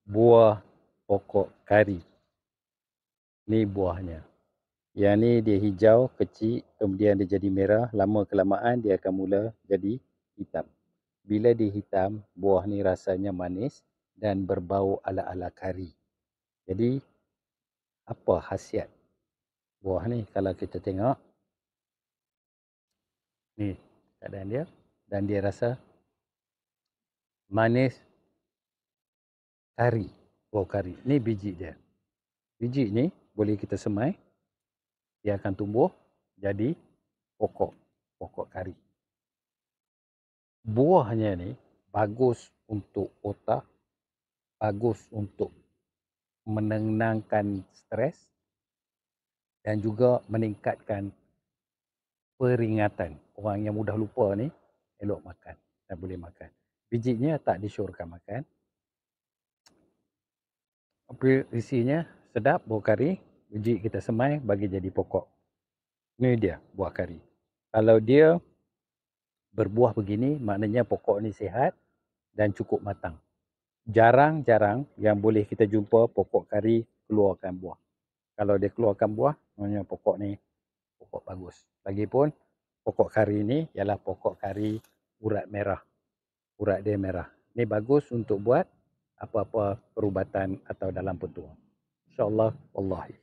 buah pokok kari. Ni buahnya. Yang ni dia hijau, kecil, kemudian dia jadi merah. Lama kelamaan dia akan mula jadi hitam. Bila dia hitam, buah ni rasanya manis dan berbau ala-ala kari. Jadi, apa khasiat buah ni kalau kita tengok? Ni keadaan dia. Dan dia rasa manis kari. Buah kari. Ni biji dia. Biji ni boleh kita semai. Dia akan tumbuh jadi pokok kari. Buahnya ni bagus untuk otak, bagus untuk menenangkan stres dan juga meningkatkan peringatan. Orang yang mudah lupa ni elok makan dan boleh makan. Bijinya tak disyorkan makan. Isinya sedap, buah kari. Biji kita semai bagi jadi pokok. Ini dia buah kari. Kalau dia berbuah begini, maknanya pokok ni sihat dan cukup matang. Jarang-jarang yang boleh kita jumpa pokok kari keluarkan buah. Kalau dia keluarkan buah, maknanya pokok ni pokok bagus. Lagipun pokok kari ni ialah pokok kari urat merah. Urat dia merah. Ni bagus untuk buat apa-apa perubatan atau dalam petua. InsyaAllah, wallahi.